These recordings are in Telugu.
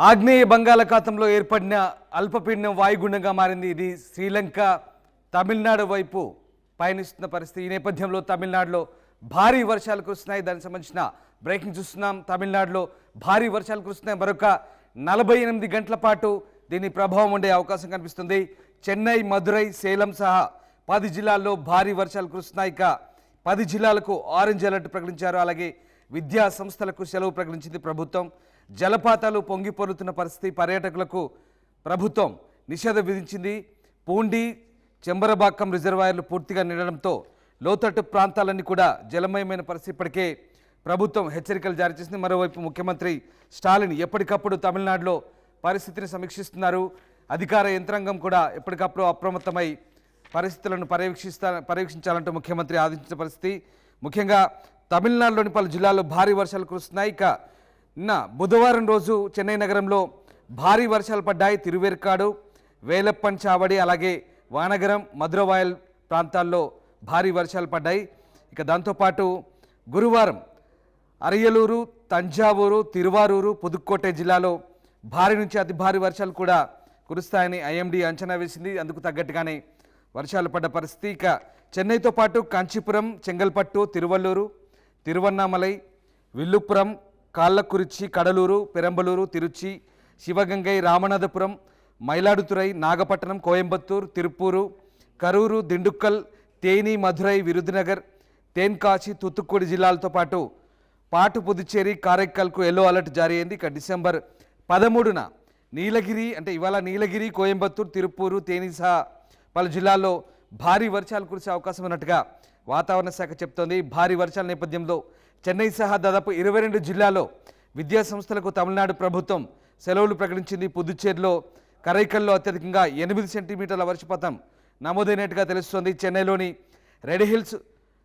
ఆగ్నేయ బంగాళాఖాతంలో ఏర్పడిన అల్పపీడనం వాయుగుండంగా మారింది. ఇది శ్రీలంక తమిళనాడు వైపు పయనిస్తున్న పరిస్థితి. ఈ నేపథ్యంలో తమిళనాడులో భారీ వర్షాలు కురుస్తున్నాయి. దానికి సంబంధించిన బ్రేకింగ్ చూస్తున్నాం. తమిళనాడులో భారీ వర్షాలు కురుస్తున్నాయి. మరొక 48 గంటల పాటు దీని ప్రభావం ఉండే అవకాశం కనిపిస్తుంది. చెన్నై, మదురై, సేలం సహా 10 జిల్లాల్లో భారీ వర్షాలు కురుస్తున్నాయి. ఇక 10 జిల్లాలకు ఆరెంజ్ అలర్ట్ ప్రకటించారు. అలాగే విద్యా సంస్థలకు సెలవు ప్రకటించింది ప్రభుత్వం. జలపాతాలు పొంగి పొరుతున్న పరిస్థితి. పర్యాటకులకు ప్రభుత్వం నిషేధం విధించింది. పూండి, చెంబరబాక్కం రిజర్వాయర్లు పూర్తిగా నిండడంతో లోతట్టు ప్రాంతాలన్నీ కూడా జలమయమైన పరిస్థితి. ఇప్పటికే ప్రభుత్వం హెచ్చరికలు జారీ చేసింది. మరోవైపు ముఖ్యమంత్రి స్టాలిన్ ఎప్పటికప్పుడు తమిళనాడులో పరిస్థితిని సమీక్షిస్తున్నారు. అధికార యంత్రాంగం కూడా ఎప్పటికప్పుడు అప్రమత్తమై పరిస్థితులను పర్యవేక్షించాలంటూ ముఖ్యమంత్రి ఆదేశించిన పరిస్థితి. ముఖ్యంగా తమిళనాడులోని పలు జిల్లాల్లో భారీ వర్షాలు కురుస్తున్నాయి. ఇక నిన్న బుధవారం రోజు చెన్నై నగరంలో భారీ వర్షాలు పడ్డాయి. తిరువేర్కాడు, వేలప్పన్ చావడి, అలాగే వానగరం, మధురవాయల్ ప్రాంతాల్లో భారీ వర్షాలు పడ్డాయి. ఇక దాంతోపాటు గురువారం అరియలూరు, తంజావూరు, తిరువారూరు, పుదుక్కోటై జిల్లాలో భారీ నుంచి అతి భారీ వర్షాలు కూడా కురుస్తాయని ఐఎండీ అంచనా వేసింది. అందుకు తగ్గట్టుగానే వర్షాలు పడ్డ పరిస్థితి. ఇక చెన్నైతో పాటు కాంచీపురం, చెంగల్పట్టు, తిరువల్లూరు, తిరువన్నామలై, విల్లుపురం, కాళ్ళకురిచి, కడలూరు, పెరంబలూరు, తిరుచి, శివగంగై, రామనాథపురం, మైలాడుతురై, నాగపట్టణం, కోయంబత్తూరు, తిరుపూరు, కరూరు, దిండుక్కల్, తేని, మధురై, విరుదునగర్, తేన్కాశి, తూత్తుక్కుడి జిల్లాలతో పాటు పాటు పుదుచ్చేరి, కారైక్కల్కు ఎల్లో అలర్ట్ జారీ అయింది. ఇక డిసెంబర్ 13న నీలగిరి, అంటే ఇవాళ నీలగిరి, కోయంబత్తూరు, తిరుపూరు, తేని సహా పలు జిల్లాల్లో భారీ వర్షాలు కురిసే అవకాశం ఉన్నట్టుగా వాతావరణ శాఖ చెప్తోంది. భారీ వర్షాల నేపథ్యంలో చెన్నై సహా దాదాపు 22 జిల్లాల్లో విద్యా సంస్థలకు తమిళనాడు ప్రభుత్వం సెలవులు ప్రకటించింది. పుదుచ్చేరిలో కరైకల్లో అత్యధికంగా 8 సెంటీమీటర్ల వర్షపాతం నమోదైనట్టుగా తెలుస్తోంది. చెన్నైలోని రెడ్ హిల్స్,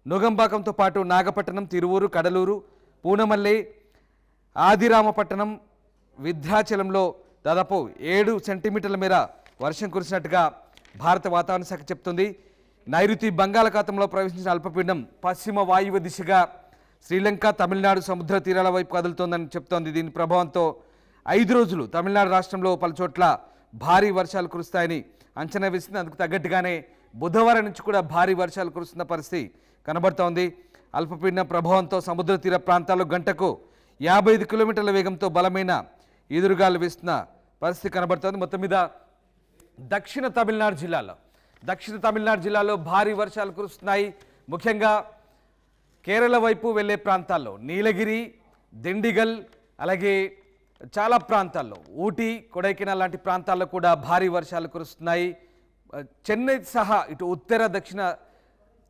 నుగంబాకంతో పాటు నాగపట్టణం, తిరువూరు, కడలూరు, పూనమల్లై, ఆదిరామపట్టణం, విద్యాచలంలో దాదాపు 7 సెంటీమీటర్ల మేర వర్షం కురిసినట్టుగా భారత వాతావరణ శాఖ చెప్తుంది. నైరుతి బంగాళాఖాతంలో ప్రవేశించిన అల్పపీడనం పశ్చిమ వాయువ్య దిశగా శ్రీలంక, తమిళనాడు సముద్ర తీరాల వైపు కదులుతోందని చెప్తోంది. దీని ప్రభావంతో 5 రోజులు తమిళనాడు రాష్ట్రంలో పలు చోట్ల భారీ వర్షాలు కురుస్తాయని అంచనా వేసింది. అందుకు తగ్గట్టుగానే బుధవారం నుంచి కూడా భారీ వర్షాలు కురుస్తున్న పరిస్థితి కనబడుతోంది. అల్పపీడన ప్రభావంతో సముద్ర తీర ప్రాంతాల్లో గంటకు 55 కిలోమీటర్ల వేగంతో బలమైన ఈదురుగాలు వీస్తున్న పరిస్థితి కనబడుతోంది. మొత్తం మీద దక్షిణ తమిళనాడు జిల్లాలో భారీ వర్షాలు కురుస్తున్నాయి. ముఖ్యంగా కేరళ వైపు వెళ్ళే ప్రాంతాల్లో నీలగిరి, దిండిగల్, అలాగే చాలా ప్రాంతాల్లో ఊటీ, కొడైకెనాల్ లాంటి ప్రాంతాల్లో కూడా భారీ వర్షాలు కురుస్తున్నాయి. చెన్నై సహా ఇటు ఉత్తర దక్షిణ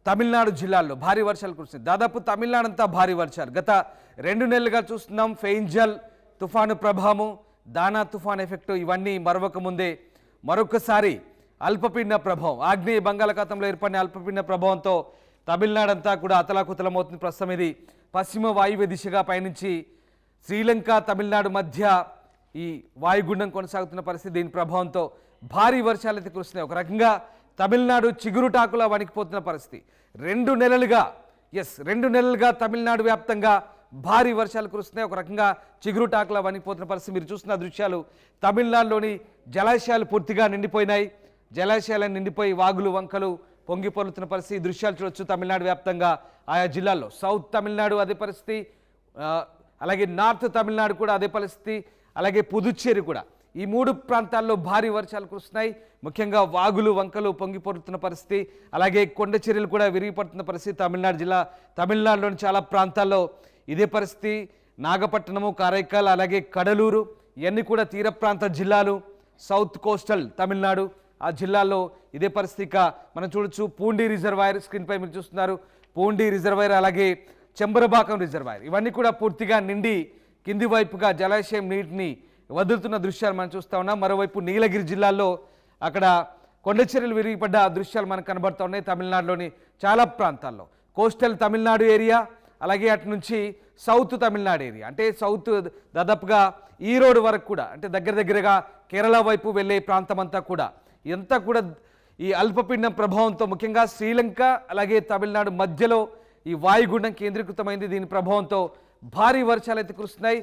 తమిళనాడు జిల్లాల్లో భారీ వర్షాలు కురుస్తున్నాయి. దాదాపు తమిళనాడు అంతా భారీ వర్షాలు. గత 2 నెలలుగా చూస్తున్నాం. ఫెయింజల్ తుఫాను ప్రభావం, దానా తుఫాన్ ఎఫెక్ట్ ఇవన్నీ మరొక ముందే మరొకసారి అల్పపీడన ప్రభావం, ఆగ్నేయ బంగాళాఖాతంలో ఏర్పడిన అల్పపీడన ప్రభావంతో తమిళనాడు అంతా కూడా అతలాకుతలమవుతుంది. ప్రస్తుతం ఇది పశ్చిమ వాయువ్య దిశగా పయనించి శ్రీలంక, తమిళనాడు మధ్య ఈ వాయుగుండం కొనసాగుతున్న పరిస్థితి. దీని ప్రభావంతో భారీ వర్షాలు అయితే కురుస్తున్నాయి. ఒక రకంగా తమిళనాడు చిగురుటాకులా వణికిపోతున్న పరిస్థితి. 2 నెలలుగా తమిళనాడు వ్యాప్తంగా భారీ వర్షాలు కురుస్తున్నాయి. ఒక రకంగా చిగురుటాకులా వణికిపోతున్న పరిస్థితి. మీరు చూస్తున్న దృశ్యాలు తమిళనాడులోని జలాశయాలు పూర్తిగా నిండిపోయినాయి. జలాశయాలను నిండిపోయి వాగులు, వంకలు పొంగి పొరుతున్న పరిస్థితి. ఈ దృశ్యాలు చూడొచ్చు తమిళనాడు వ్యాప్తంగా ఆయా జిల్లాల్లో. సౌత్ తమిళనాడు అదే పరిస్థితి, అలాగే నార్త్ తమిళనాడు కూడా అదే పరిస్థితి, అలాగే పుదుచ్చేరి కూడా. ఈ 3 ప్రాంతాల్లో భారీ వర్షాలు కురుస్తున్నాయి. ముఖ్యంగా వాగులు, వంకలు పొంగి పొరుతున్న పరిస్థితి, అలాగే కొండ చర్యలు కూడా విరిగిపడుతున్న పరిస్థితి. తమిళనాడులోని చాలా ప్రాంతాల్లో ఇదే పరిస్థితి. నాగపట్టణము, కారైకాల్, అలాగే కడలూరు ఇవన్నీ కూడా తీర ప్రాంత జిల్లాలు. సౌత్ కోస్టల్ తమిళనాడు ఆ జిల్లాల్లో ఇదే పరిస్థితి. మనం చూడొచ్చు పూండి రిజర్వాయర్, స్క్రీన్పై మీరు చూస్తున్నారు. పూండి రిజర్వాయర్, అలాగే చెంబరబాకం రిజర్వాయర్ ఇవన్నీ కూడా పూర్తిగా నిండి కింది వైపుగా జలాశయం నీటిని వదులుతున్న దృశ్యాలు మనం చూస్తూ ఉన్నాం. మరోవైపు నీలగిరి జిల్లాలో అక్కడ కొండచర్యలు విరిగిపడ్డ దృశ్యాలు మనకు కనబడుతూ ఉన్నాయి. తమిళనాడులోని చాలా ప్రాంతాల్లో కోస్టల్ తమిళనాడు ఏరియా, అలాగే అటు నుంచి సౌత్ తమిళనాడు ఏరియా, అంటే సౌత్ దాదాపుగా ఈరోడ్ వరకు కూడా, అంటే దగ్గరగా కేరళ వైపు వెళ్ళే ప్రాంతం అంతా కూడా ఇదంతా కూడా ఈ అల్పపీడన ప్రభావంతో ముఖ్యంగా శ్రీలంక అలాగే తమిళనాడు మధ్యలో ఈ వాయుగుండం కేంద్రీకృతమైంది. దీని ప్రభావంతో భారీ వర్షాలు అయితే కురుస్తున్నాయి.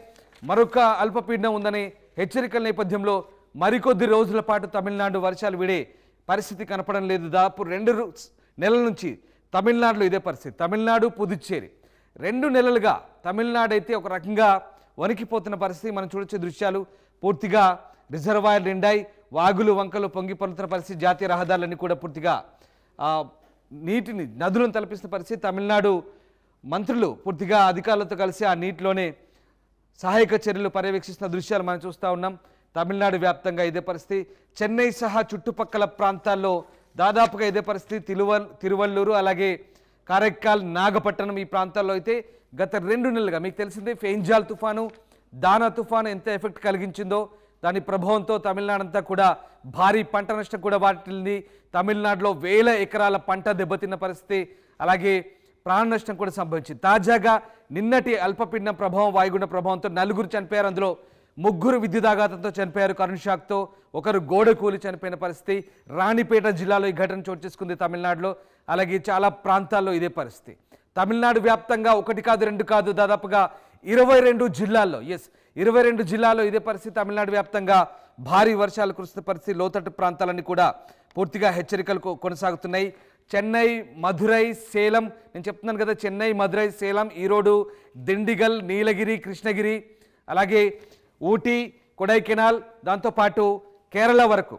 మరొక అల్పపీడనం ఉందని హెచ్చరికల నేపథ్యంలో మరికొద్ది రోజుల పాటు తమిళనాడు వర్షాలు విడే పరిస్థితి కనపడం లేదు. దాదాపు 2 నెలల నుంచి తమిళనాడులో ఇదే పరిస్థితి. తమిళనాడు పుదుచ్చేరి 2 నెలలుగా తమిళనాడు అయితే ఒక రకంగా వణికిపోతున్న పరిస్థితి మనం చూడొచ్చే దృశ్యాలు. పూర్తిగా రిజర్వాయర్ నిండాయి, వాగులు వంకలు పొంగి పొరుతున్న పరిస్థితి. జాతీయ రహదారులన్నీ కూడా పూర్తిగా నీటిని నదులను తలపిస్తున్న పరిస్థితి. తమిళనాడు మంత్రులు పూర్తిగా అధికారులతో కలిసి ఆ నీటిలోనే సహాయక చర్యలు పర్యవేక్షిస్తున్న దృశ్యాలు మనం చూస్తూ ఉన్నాం. తమిళనాడు వ్యాప్తంగా ఇదే పరిస్థితి. చెన్నై సహా చుట్టుపక్కల ప్రాంతాల్లో దాదాపుగా ఇదే పరిస్థితి. తిరువల్లూరు అలాగే కారైక్కాల్, నాగపట్టణం ఈ ప్రాంతాల్లో అయితే గత 2 నెలలుగా మీకు తెలిసిందే ఫెయింజాల్ తుఫాను, దానా తుఫాను ఎంత ఎఫెక్ట్ కలిగించిందో దాని ప్రభావంతో తమిళనాడు అంతా కూడా భారీ పంట నష్టం కూడా వాటిల్లింది. తమిళనాడులో వేల ఎకరాల పంట దెబ్బతిన్న పరిస్థితి, అలాగే ప్రాణ నష్టం కూడా సంభవించింది. తాజాగా నిన్నటి అల్పపీడనం ప్రభావం, వాయుగుండ ప్రభావంతో 4 చనిపోయారు. అందులో 3 విద్యుదాఘాతంతో చనిపోయారు. కరెంట్ షాక్తో ఒకరు గోడ కూలి చనిపోయిన పరిస్థితి. రాణిపేట జిల్లాలో ఈ ఘటన చోటు చేసుకుంది తమిళనాడులో. అలాగే చాలా ప్రాంతాల్లో ఇదే పరిస్థితి. తమిళనాడు వ్యాప్తంగా 1 కాదు 2 కాదు దాదాపుగా 22 జిల్లాల్లో 22 జిల్లాల్లో ఇదే పరిస్థితి. తమిళనాడు వ్యాప్తంగా భారీ వర్షాలు కురుస్తున్న పరిస్థితి. లోతట్టు ప్రాంతాలన్నీ కూడా పూర్తిగా హెచ్చరికలు కొనసాగుతున్నాయి. చెన్నై, మధురై, సేలం, నేను చెప్తున్నాను కదా, చెన్నై, మధురై, సేలం, ఈరోడు, దిండిగల్, నీలగిరి, కృష్ణగిరి, అలాగే ఊటీ, కొడైకెనాల్, దాంతోపాటు కేరళ వరకు,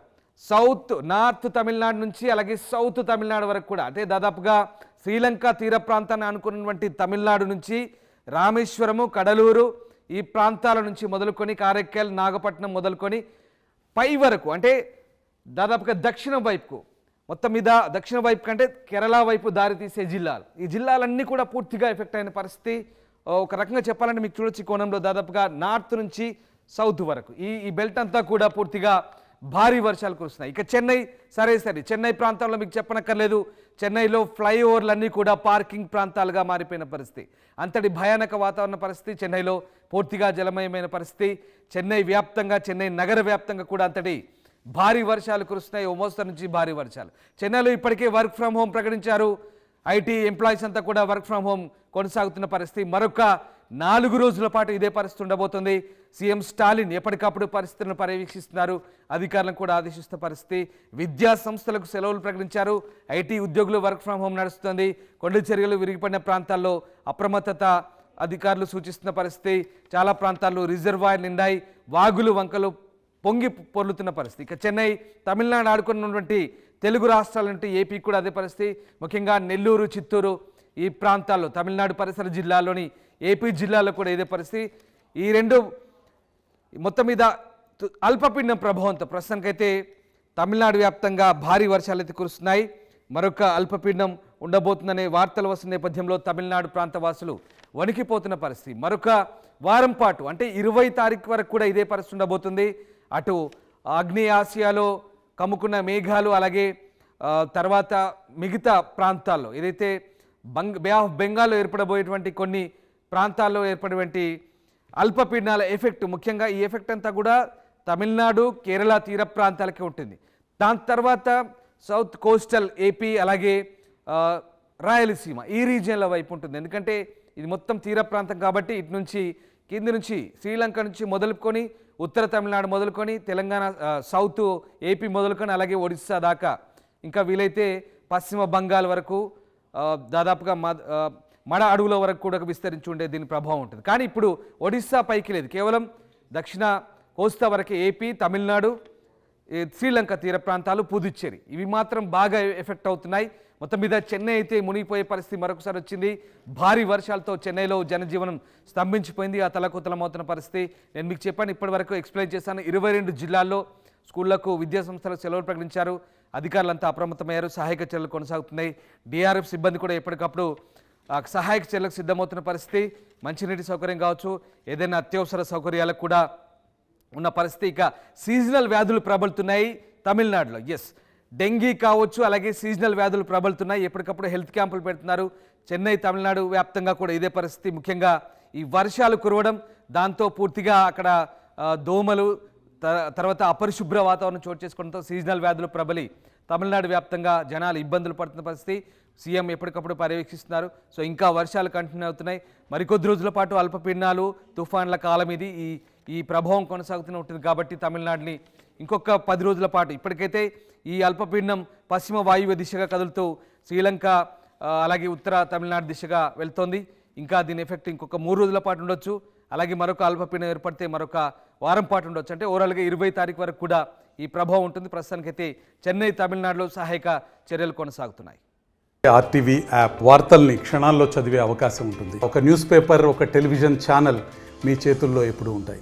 నార్త్ తమిళనాడు నుంచి అలాగే సౌత్ తమిళనాడు వరకు కూడా, అంటే దాదాపుగా శ్రీలంక తీర ప్రాంతాన్ని అనుకున్నటువంటి తమిళనాడు నుంచి రామేశ్వరము, కడలూరు ఈ ప్రాంతాల నుంచి మొదలుకొని కారైక్కాల్, నాగపట్నం మొదలుకొని పై వరకు, అంటే దాదాపుగా దక్షిణం వైపుకు, మొత్తం మీద దక్షిణ వైపు కంటే కేరళ వైపు దారి తీసే జిల్లాలు, ఈ జిల్లాలన్నీ కూడా పూర్తిగా ఎఫెక్ట్ అయిన పరిస్థితి. ఒక రకంగా చెప్పాలంటే మీకు చూడొచ్చు కోణంలో దాదాపుగా నార్త్ నుంచి సౌత్ వరకు ఈ బెల్ట్ అంతా కూడా పూర్తిగా భారీ వర్షాలు కురుస్తున్నాయి. ఇక చెన్నై సరే చెన్నై ప్రాంతంలో మీకు చెప్పనక్కర్లేదు. చెన్నైలో ఫ్లైఓవర్లన్నీ కూడా పార్కింగ్ ప్రాంతాలుగా మారిపోయిన పరిస్థితి. అంతటి భయానక వాతావరణ పరిస్థితి. చెన్నైలో పూర్తిగా జలమయమైన పరిస్థితి. చెన్నై వ్యాప్తంగా, చెన్నై నగర వ్యాప్తంగా కూడా అంతటి భారీ వర్షాలు కురుస్తున్నాయి. ఓ మోస్తరు నుంచి భారీ వర్షాలు. చెన్నైలో ఇప్పటికే వర్క్ ఫ్రమ్ హోమ్ ప్రకటించారు. ఐటీ ఎంప్లాయీస్ అంతా కూడా వర్క్ ఫ్రమ్ హోమ్ కొనసాగుతున్న పరిస్థితి. మరొక 4 రోజుల పాటు ఇదే పరిస్థితి ఉండబోతుంది. సీఎం స్టాలిన్ ఎప్పటికప్పుడు పరిస్థితులను పర్యవేక్షిస్తున్నారు. అధికారులను కూడా ఆదేశిస్తున్న పరిస్థితి. విద్యా సంస్థలకు సెలవులు ప్రకటించారు. ఐటీ ఉద్యోగులు వర్క్ ఫ్రమ్ హోమ్ నడుస్తుంది. కొండ చర్యలు విరిగిపడిన ప్రాంతాల్లో అప్రమత్తత అధికారులు సూచిస్తున్న పరిస్థితి. చాలా ప్రాంతాల్లో రిజర్వాయర్ నిండాయి, వాగులు వంకలు పొంగి పొర్లుతున్న పరిస్థితి. ఇక చెన్నై, తమిళనాడు ఆడుకున్నటువంటి తెలుగు రాష్ట్రాల నుండి ఏపీ కూడా అదే పరిస్థితి. ముఖ్యంగా నెల్లూరు, చిత్తూరు ఈ ప్రాంతాల్లో, తమిళనాడు పరిసర జిల్లాల్లోని ఏపీ జిల్లాలో కూడా ఇదే పరిస్థితి. ఈ 2 మొత్తం మీద అల్పపీడనం ప్రభావంతో ప్రస్తుతానికైతే తమిళనాడు వ్యాప్తంగా భారీ వర్షాలు అయితే కురుస్తున్నాయి. మరొక అల్పపీడనం ఉండబోతుందనే వార్తలు వస్తున్న నేపథ్యంలో తమిళనాడు ప్రాంత వాసులు వణికిపోతున్న పరిస్థితి. మరొక వారం పాటు, అంటే 20 తారీఖు వరకు కూడా ఇదే పరిస్థితి ఉండబోతుంది. అటు ఆగ్నేయ ఆసియాలో కమ్ముకున్న మేఘాలు, అలాగే తర్వాత మిగతా ప్రాంతాల్లో ఏదైతే బే ఆఫ్ బెంగాల్లో ఏర్పడబోయేటువంటి కొన్ని ప్రాంతాల్లో ఏర్పడేటువంటి అల్పపీడనాల ఎఫెక్ట్, ముఖ్యంగా ఈ ఎఫెక్ట్ అంతా కూడా తమిళనాడు, కేరళ తీర ప్రాంతాలకే ఉంటుంది. దాని తర్వాత సౌత్ కోస్టల్ ఏపీ, అలాగే రాయలసీమ ఈ రీజియన్ల వైపు ఉంటుంది. ఎందుకంటే ఇది మొత్తం తీర ప్రాంతం కాబట్టి ఇటు నుంచి కింది నుంచి శ్రీలంక నుంచి మొదలుకొని ఉత్తర తమిళనాడు మొదలుకొని తెలంగాణ, సౌత్ ఏపీ మొదలుకొని అలాగే ఒడిస్సా దాకా, ఇంకా వీలైతే పశ్చిమ బంగాల్ వరకు దాదాపుగా మడ అడుగుల వరకు కూడా విస్తరించి ఉండే దీని ప్రభావం ఉంటుంది. కానీ ఇప్పుడు ఒడిస్సా పైకి లేదు, కేవలం దక్షిణ కోస్తా వరకే ఏపీ, తమిళనాడు, శ్రీలంక తీర ప్రాంతాలు, పుదుచ్చేరి ఇవి మాత్రం బాగా ఎఫెక్ట్ అవుతున్నాయి. మొత్తం మీద చెన్నై అయితే మునిగిపోయే పరిస్థితి మరొకసారి వచ్చింది. భారీ వర్షాలతో చెన్నైలో జనజీవనం స్తంభించిపోయింది. ఆ తలకుతలమవుతున్న పరిస్థితి నేను మీకు చెప్పాను, ఇప్పటి వరకు ఎక్స్ప్లెయిన్ చేశాను. 22 జిల్లాల్లో స్కూళ్లకు, విద్యా సంస్థలకు సెలవులు ప్రకటించారు. అధికారులంతా అప్రమత్తమయ్యారు. సహాయక చర్యలు కొనసాగుతున్నాయి. డిఆర్ఎఫ్ సిబ్బంది కూడా ఎప్పటికప్పుడు సహాయక చర్యలకు సిద్ధమవుతున్న పరిస్థితి. మంచినీటి సౌకర్యం కావచ్చు, ఏదైనా అత్యవసర సౌకర్యాలకు కూడా ఉన్న పరిస్థితి. ఇక సీజనల్ వ్యాధులు ప్రబలుతున్నాయి తమిళనాడులో. డెంగీ కావచ్చు, అలాగే సీజనల్ వ్యాధులు ప్రబలుతున్నాయి. ఎప్పటికప్పుడు హెల్త్ క్యాంపులు పెడుతున్నారు. చెన్నై, తమిళనాడు వ్యాప్తంగా కూడా ఇదే పరిస్థితి. ముఖ్యంగా ఈ వర్షాలు కురవడం, దాంతో పూర్తిగా అక్కడ దోమలు, తర్వాత అపరిశుభ్ర వాతావరణం చోటు చేసుకోవడంతో సీజనల్ వ్యాధులు ప్రబలి తమిళనాడు వ్యాప్తంగా జనాలు ఇబ్బందులు పడుతున్న పరిస్థితి. సీఎం ఎప్పటికప్పుడు పర్యవేక్షిస్తున్నారు. సో ఇంకా వర్షాలు కంటిన్యూ అవుతున్నాయి. మరికొద్ది రోజుల పాటు అల్పపీడనాలు, తుఫాన్ల కాలం ఇది. ఈ ప్రభావం కొనసాగుతూనే ఉంటుంది కాబట్టి తమిళనాడుని ఇంకొక 10 రోజుల పాటు ఇప్పటికైతే ఈ అల్పపీడనం పశ్చిమ వాయువ్య దిశగా కదులుతూ శ్రీలంక అలాగే ఉత్తర తమిళనాడు దిశగా వెళ్తోంది. ఇంకా దీని ఎఫెక్ట్ ఇంకొక 3 రోజుల పాటు ఉండొచ్చు. అలాగే మరొక అల్పపీడనం ఏర్పడితే మరొక వారం పాటు ఉండొచ్చు. అంటే ఓవరాల్గా 20 తారీఖు వరకు కూడా ఈ ప్రభావం ఉంటుంది. ప్రస్తుతానికైతే చెన్నై తమిళనాడులో సహాయక చర్యలు కొనసాగుతున్నాయి. ఆర్టీవీ యాప్ వార్తల్ని క్షణాల్లో చదివే అవకాశం ఉంటుంది. ఒక న్యూస్ పేపర్, ఒక టెలివిజన్ ఛానల్ మీ చేతుల్లో ఎప్పుడూ ఉంటాయి.